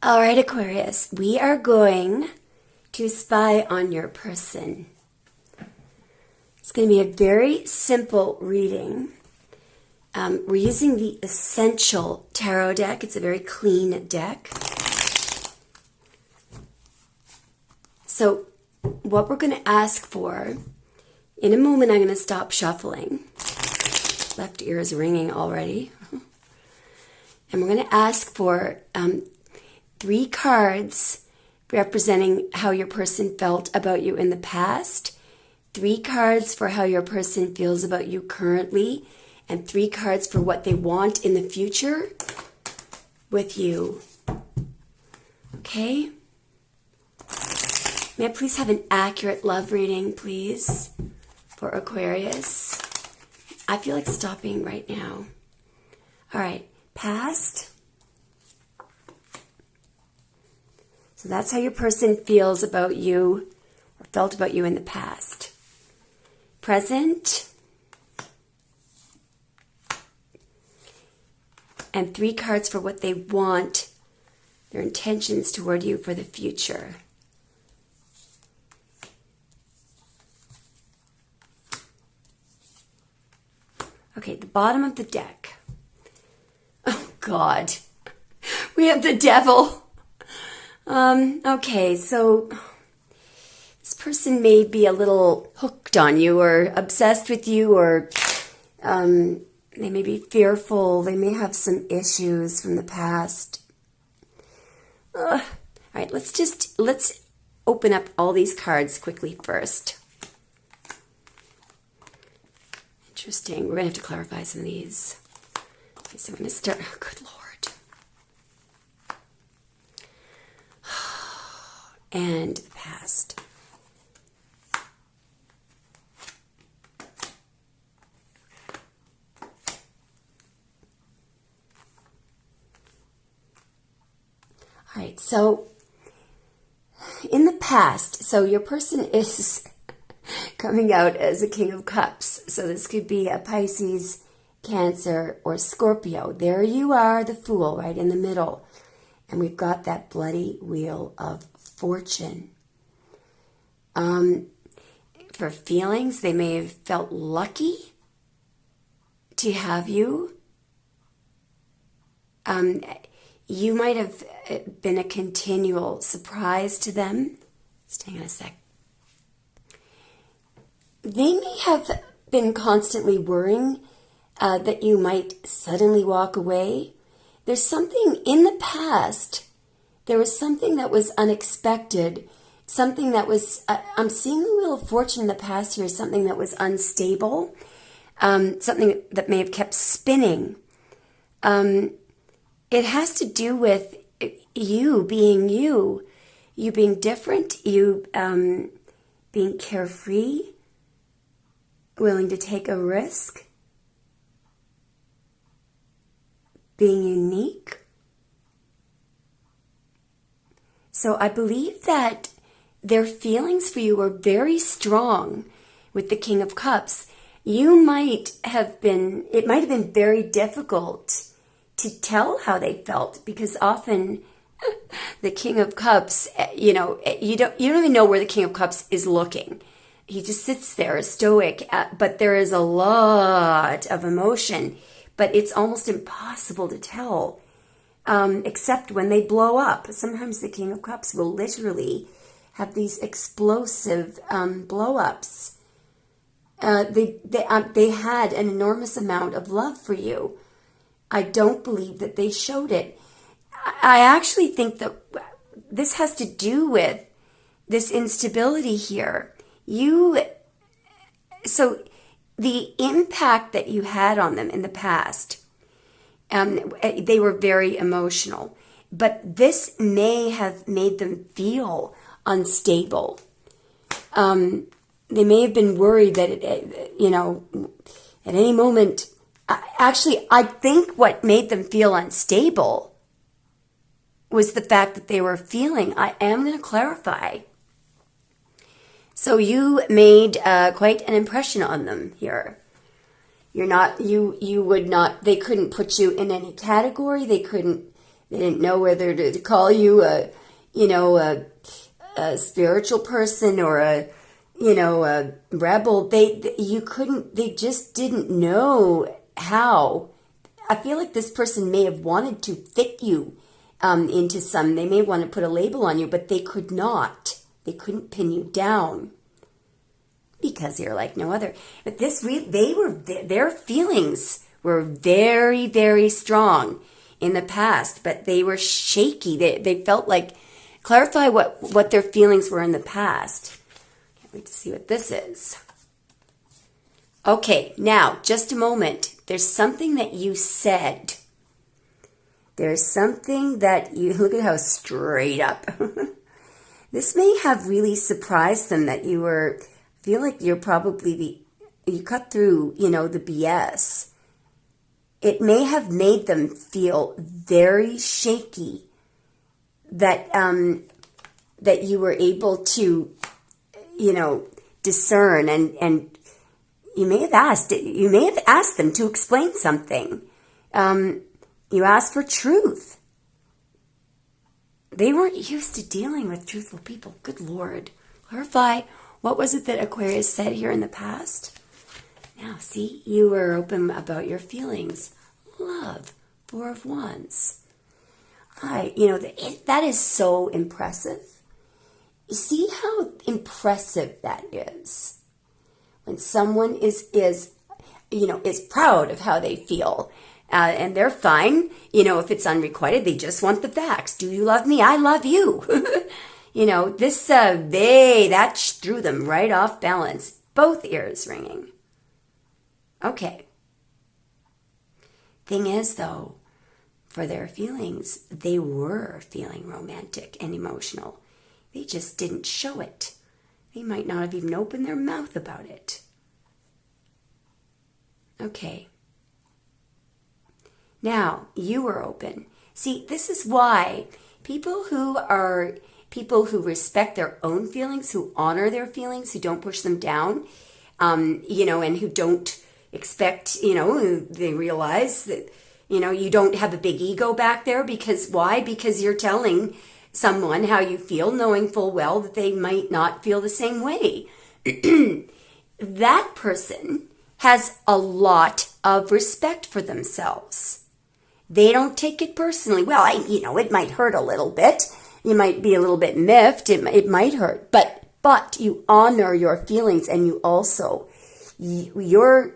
All right, Aquarius, we are going to spy on your person. It's going to be a very simple reading. We're using the Essential Tarot deck. It's a very clean deck. So what we're going to ask for, in a moment I'm going to stop shuffling. Left ear is ringing already. And we're going to ask for 3 cards representing how your person felt about you in the past, 3 cards for how your person feels about you currently, and 3 cards for what they want in the future with you. Okay? May I please have an accurate love reading, please, for Aquarius? I feel like stopping right now. All right, past. So that's how your person feels about you or felt about you in the past. Present. And 3 cards for what they want, their intentions toward you for the future. Okay, the bottom of the deck. Oh, God. We have the devil. Okay, so this person may be a little hooked on you or obsessed with you, or they may be fearful. They may have some issues from the past. All right, let's open up all these cards quickly first. Interesting. We're going to have to clarify some of these. Okay, so I'm going to start. Oh, good Lord. And the past. All right, so in the past, so your person is coming out as a King of Cups. So this could be a Pisces, Cancer, or Scorpio. There you are, the Fool, right in the middle. And we've got that bloody Wheel of Fortune. For feelings, they may have felt lucky to have you. You might have been a continual surprise to them. Just hang on a sec. They may have been constantly worrying that you might suddenly walk away. There's something in the past. There was something that was unexpected. Something that was, I'm seeing the Wheel of Fortune in the past here, something that was unstable. Something that may have kept spinning. It has to do with you being you. You being different. You being carefree. Willing to take a risk. Being unique. So I believe that their feelings for you were very strong with the King of Cups. You might have been, it might have been very difficult to tell how they felt, because often the King of Cups, you don't even know where the King of Cups is looking. He just sits there stoic, but there is a lot of emotion, but it's almost impossible to tell, except when they blow up. Sometimes the King of Cups will literally have these explosive blow-ups. They had an enormous amount of love for you. I don't believe that they showed it. I actually think that this has to do with this instability here. So the impact that you had on them in the past, they were very emotional, but this may have made them feel unstable. They may have been worried that, at any moment, I think what made them feel unstable was the fact that they were feeling, I am going to clarify. So you made quite an impression on them here. You would not, they couldn't put you in any category. They couldn't They didn't know whether to call you a spiritual person or a rebel. They just didn't know how. I feel like this person may have wanted to fit you into some. They may want to put a label on you, but they could not. They couldn't pin you down because you're like no other. But their feelings were very, very strong in the past, but they were shaky. They felt like, clarify what their feelings were in the past. Can't wait to see what this is. Okay, now, just a moment. There's something that you said. There's something that you, look at how straight up. This may have really surprised them that feel like you're probably you cut through, the BS. It may have made them feel very shaky that you were able to, discern and you may have asked them to explain something. You asked for truth. They weren't used to dealing with truthful people. Good Lord. Clarify, what was it that Aquarius said here in the past? Now, see, you were open about your feelings. Love, 4 of Wands. That is so impressive. You see how impressive that is? When someone is proud of how they feel. And they're fine, if it's unrequited, they just want the facts. Do you love me? I love you. That threw them right off balance. Both ears ringing. Okay. Thing is, though, for their feelings, they were feeling romantic and emotional. They just didn't show it. They might not have even opened their mouth about it. Okay. Now, you are open. See, this is why people who respect their own feelings, who honor their feelings, who don't push them down, and who don't expect, they realize that, you don't have a big ego back there. Because why? Because you're telling someone how you feel, knowing full well that they might not feel the same way. That person has a lot of respect for themselves. They don't take it personally. Well, it might hurt a little bit. You might be a little bit miffed. It might hurt. But you honor your feelings, and you also, your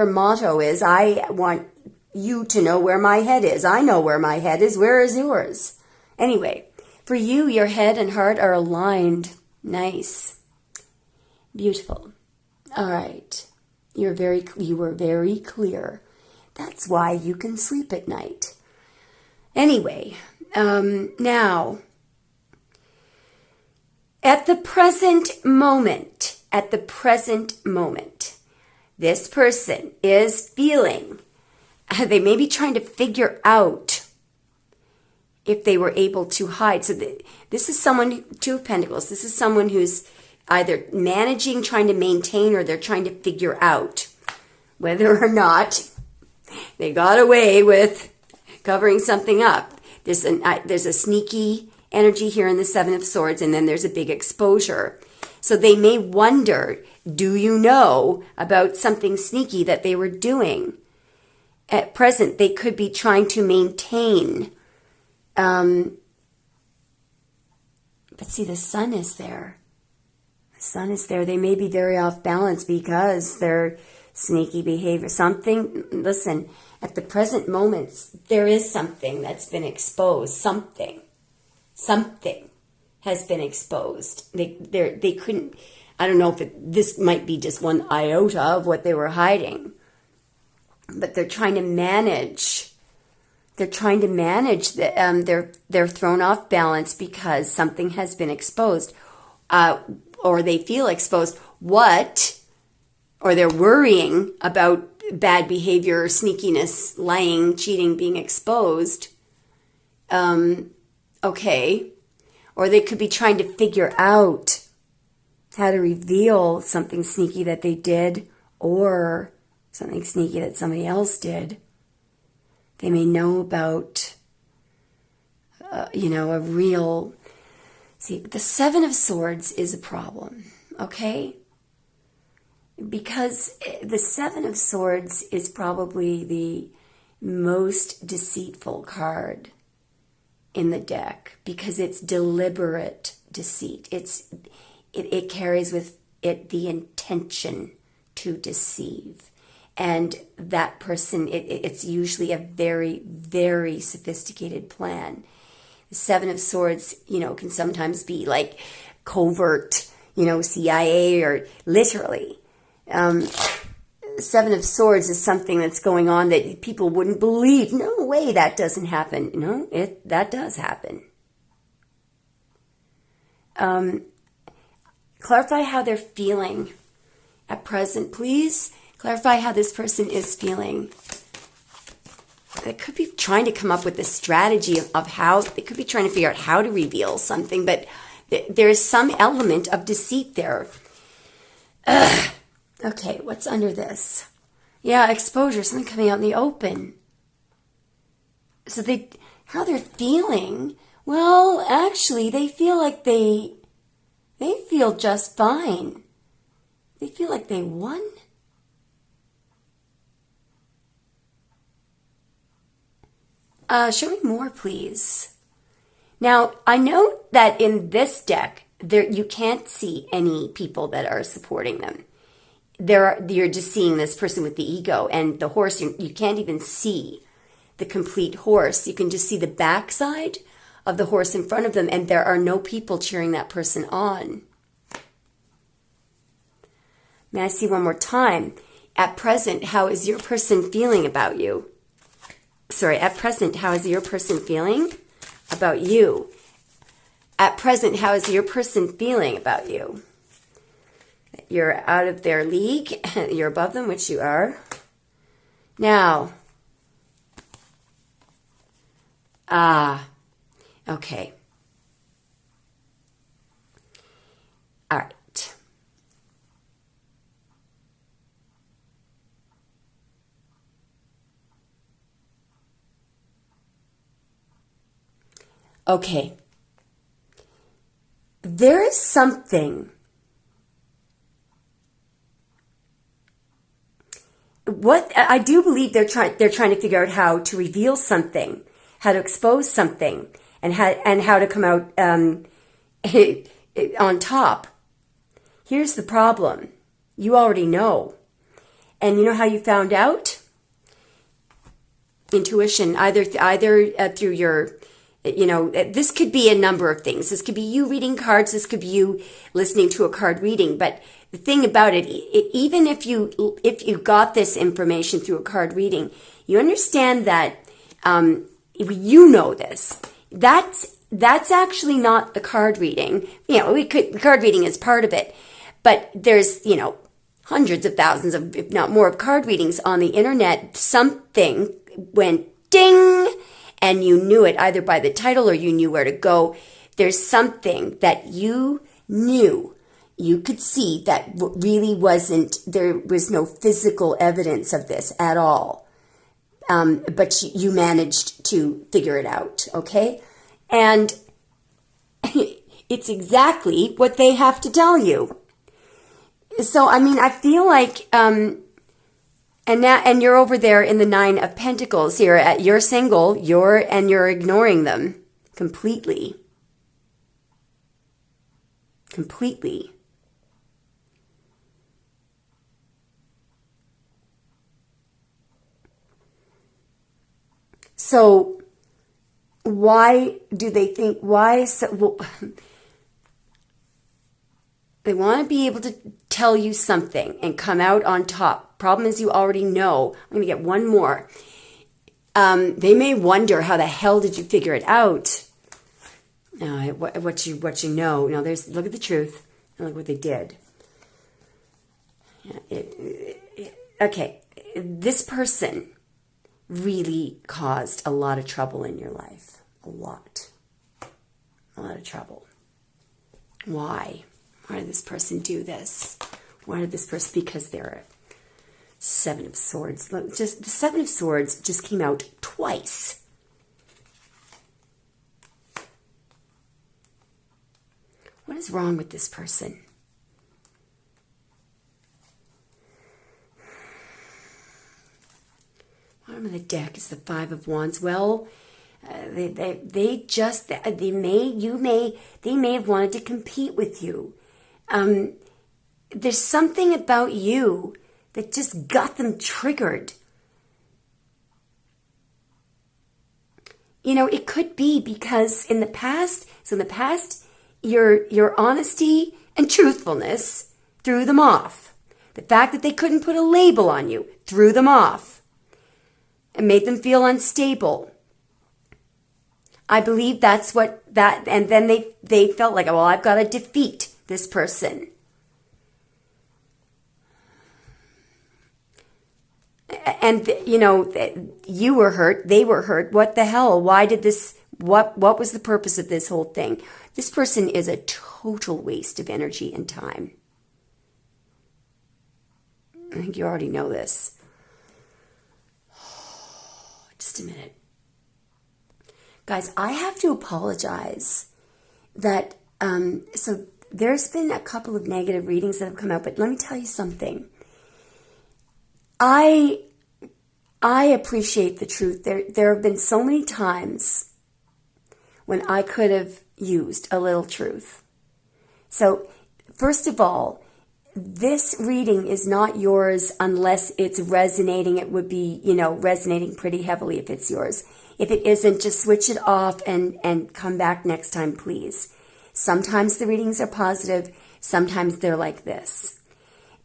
motto is, I want you to know where my head is. I know where my head is. Where is yours? Anyway, for you, your head and heart are aligned. Nice. Beautiful. All right. You were very clear. That's why you can sleep at night. Anyway, now, at the present moment, this person is feeling, they may be trying to figure out if they were able to hide. So this is someone, 2 of Pentacles, this is someone who's either managing, trying to maintain, or they're trying to figure out whether or not they got away with covering something up. There's a sneaky energy here in the 7 of Swords, and then there's a big exposure. So they may wonder, do you know about something sneaky that they were doing? At present, they could be trying to maintain. But see, the sun is there. The sun is there. They may be very off balance because they're sneaky behavior. Listen, at the present moment, there is something that's been exposed. Something has been exposed. They couldn't, I don't know if this might be just one iota of what they were hiding, but they're trying to manage. They're trying to manage. They're thrown off balance because something has been exposed, or they feel exposed. Or they're worrying about bad behavior, sneakiness, lying, cheating, being exposed. Okay. Or they could be trying to figure out how to reveal something sneaky that they did, or something sneaky that somebody else did. They may know about, a real... See, the Seven of Swords is a problem, okay? Because the Seven of Swords is probably the most deceitful card in the deck because it's deliberate deceit. It carries with it the intention to deceive. And that person, it's usually a very, very sophisticated plan. The Seven of Swords, can sometimes be like covert, CIA or literally. Seven of Swords is something that's going on that people wouldn't believe. No way that doesn't happen. No, that does happen. Clarify how they're feeling at present, please. Clarify how this person is feeling. They could be trying to come up with a strategy of how, they could be trying to figure out how to reveal something, but there is some element of deceit there. Okay, what's under this? Yeah, exposure, something coming out in the open. So how they're feeling, well, actually, they feel like they feel just fine. They feel like they won. Show me more, please. Now, I know that in this deck, you can't see any people that are supporting them. You're just seeing this person with the ego and the horse. You can't even see the complete horse. You can just see the backside of the horse in front of them, and there are no people cheering that person on. May I see one more time? At present, how is your person feeling about you? Sorry, at present, how is your person feeling about you? At present, how is your person feeling about you? You're out of their league. You're above them, which you are. Now, okay. All right. Okay. There is something. What I do believe they're trying to figure out how to reveal something, how to expose something, and how to come out on top. Here's the problem. You already know. And you know how you found out? Intuition, either through your, this could be a number of things. This could be you reading cards. This could be you listening to a card reading. But the thing about it, even if you got this information through a card reading, you understand that you know this. That's actually not the card reading. The card reading is part of it, but there's hundreds of thousands of, if not more, of card readings on the internet. Something went ding, and you knew it either by the title or you knew where to go. There's something that you knew. You could see that really there was no physical evidence of this at all. But you managed to figure it out, okay? And it's exactly what they have to tell you. So, I feel like, and you're over there in the Nine of Pentacles here. You're single, you're ignoring them completely. Completely. So, why do they think, they want to be able to tell you something and come out on top. Problem is, you already know. I'm going to get one more. They may wonder, how the hell did you figure it out? What you know. No, look at the truth and look what they did. Okay, this person really caused a lot of trouble in your life. A lot of trouble. Why? Why did this person do this? Why did this person? Because they're Seven of Swords. Just the Seven of Swords just came out twice. What is wrong with this person? Bottom of the deck is the Five of Wands. Well, they may have wanted to compete with you. There's something about you that just got them triggered. You know, it could be because in the past, your honesty and truthfulness threw them off. The fact that they couldn't put a label on you threw them off and made them feel unstable. I believe that's what that, and then they felt like, well, I've got to defeat this person. And, you know, you were hurt, they were hurt. What the hell? Why did this, what was the purpose of this whole thing? This person is a total waste of energy and time. I think you already know this. Just a minute. Guys, I have to apologize that, so there's been a couple of negative readings that have come out, but let me tell you something. I appreciate the truth. There have been so many times when I could have used a little truth. So, first of all, this reading is not yours unless it's resonating. It would be, you know, resonating pretty heavily if it's yours. If it isn't, just switch it off and come back next time, please. Sometimes the readings are positive. Sometimes they're like this.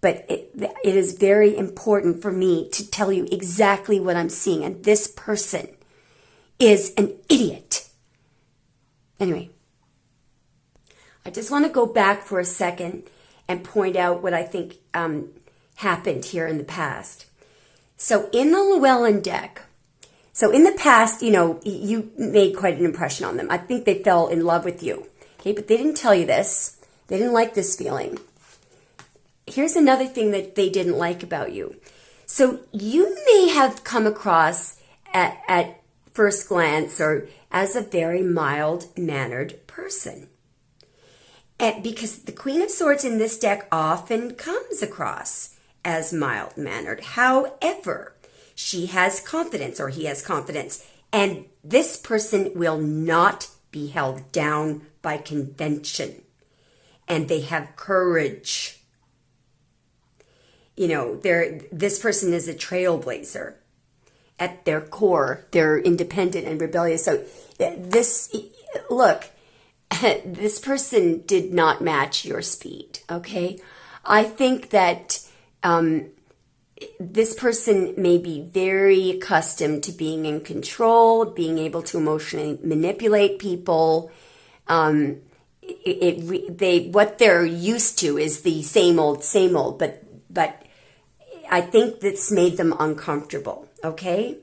But it is very important for me to tell you exactly what I'm seeing. And this person is an idiot. Anyway, I just want to go back for a second and point out what I think happened here in the past. So in the Llewellyn deck, so in the past, you know, you made quite an impression on them. I think they fell in love with you. Okay, but they didn't tell you this. They didn't like this feeling. Here's another thing that they didn't like about you. So you may have come across at first glance or as a very mild-mannered person. Because the Queen of Swords in this deck often comes across as mild-mannered. However, she has confidence, or he has confidence, and this person will not be held down by convention. And they have courage. You know, this person is a trailblazer. At their core, they're independent and rebellious. So this person did not match your speed, okay? I think that this person may be very accustomed to being in control, being able to emotionally manipulate people. What they're used to is the same old, but I think that's made them uncomfortable, okay?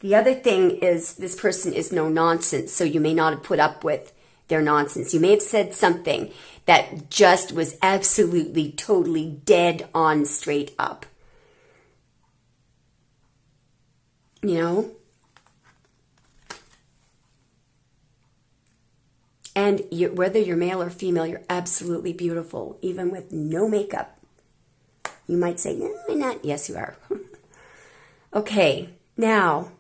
The other thing is this person is no nonsense, so you may not have put up with their nonsense. You may have said something that just was absolutely, totally dead on straight up. You know? And whether you're male or female, you're absolutely beautiful, even with no makeup. You might say, no, I'm not. Yes, you are. Okay, now,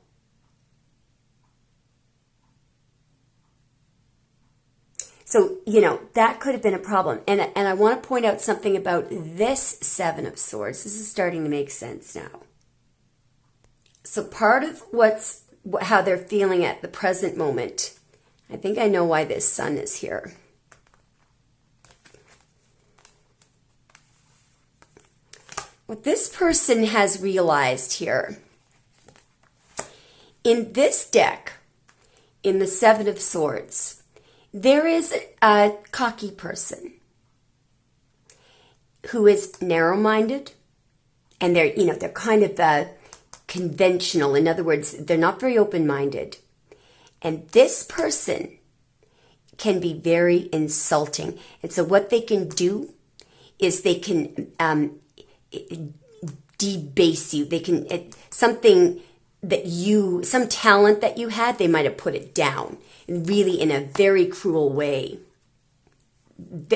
so, you know, that could have been a problem. And I want to point out something about this Seven of Swords. This is starting to make sense now. So part of how they're feeling at the present moment, I think I know why this Sun is here. What this person has realized here, in this deck, in the Seven of Swords, there is a cocky person who is narrow-minded, and they're kind of conventional. In other words, they're not very open-minded. And this person can be very insulting. And so what they can do is they can debase you. They can, something that some talent that you had, they might have put it down, really in a very cruel way.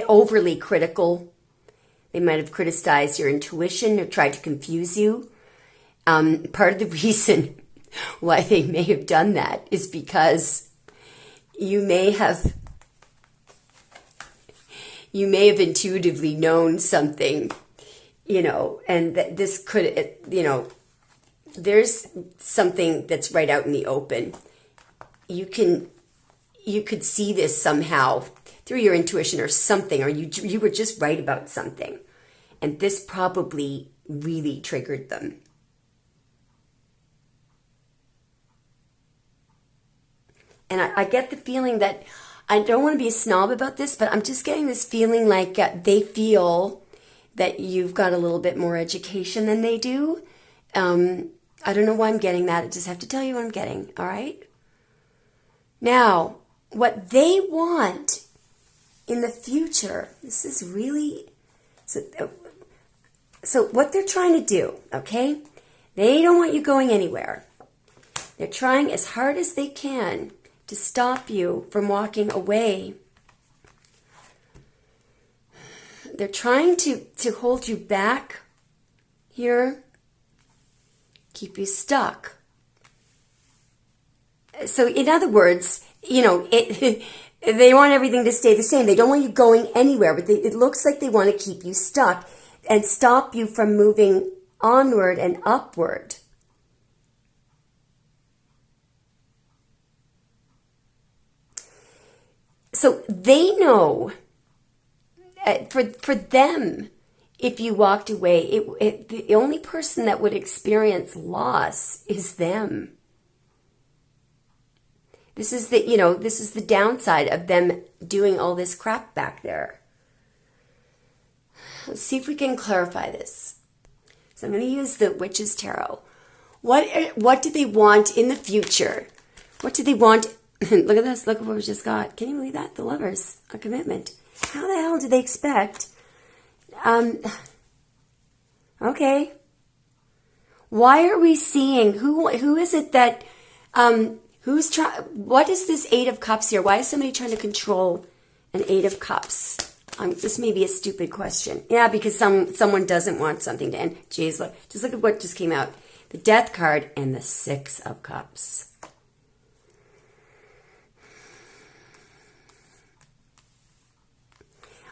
Overly critical. They might have criticized your intuition or tried to confuse you. Part of the reason why they may have done that is because you may have intuitively known something, and that this could, there's something that's right out in the open. You could see this somehow through your intuition or something, or you were just right about something. And this probably really triggered them. And I get the feeling that, I don't want to be a snob about this, but I'm just getting this feeling like they feel that you've got a little bit more education than they do. I don't know why I'm getting that. I just have to tell you what I'm getting, all right? Now, what they want in the future, this is really... So what they're trying to do, okay? They don't want you going anywhere. They're trying as hard as they can to stop you from walking away. They're trying to hold you back here, keep you stuck. So in other words, they want everything to stay the same. They don't want you going anywhere, but it looks like they want to keep you stuck and stop you from moving onward and upward. So they know, for them, if you walked away, the only person that would experience loss is them. This is the downside of them doing all this crap back there. Let's see if we can clarify this. So I'm going to use the Witch's Tarot. What do they want in the future? What do they want? Look at this. Look at what we just got. Can you believe that? The Lovers, a commitment. How the hell do they expect? Okay. Why are we seeing who is it that what is this Eight of Cups here? Why is somebody trying to control an Eight of Cups? This may be a stupid question. Yeah, because someone doesn't want something to end. Jeez, look at what just came out. The Death card and the Six of Cups.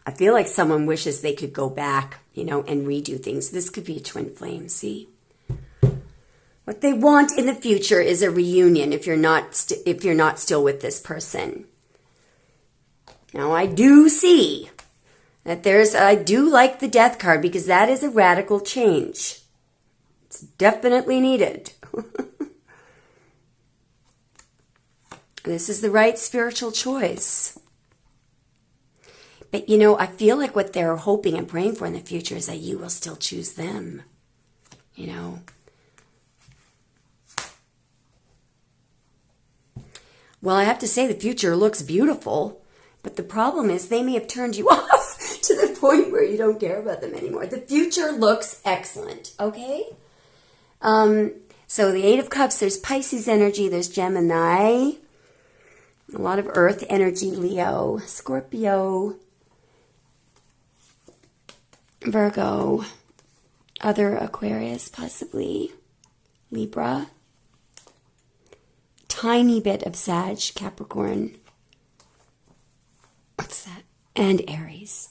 I feel like someone wishes they could go back, and redo things. This could be a twin flame, see? What they want in the future is a reunion if you're not still with this person. Now, I do see that I do like the Death card because that is a radical change. It's definitely needed. This is the right spiritual choice. But, I feel like what they're hoping and praying for in the future is that you will still choose them, Well, I have to say the future looks beautiful, but the problem is they may have turned you off to the point where you don't care about them anymore. The future looks excellent, okay? So the Eight of Cups, there's Pisces energy, there's Gemini, a lot of Earth energy, Leo, Scorpio, Virgo, other Aquarius, possibly Libra, tiny bit of Sag, Capricorn, what's that? And Aries.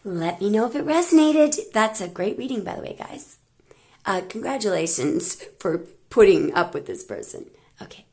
Let me know if it resonated. That's a great reading, by the way, guys. Congratulations for putting up with this person. Okay.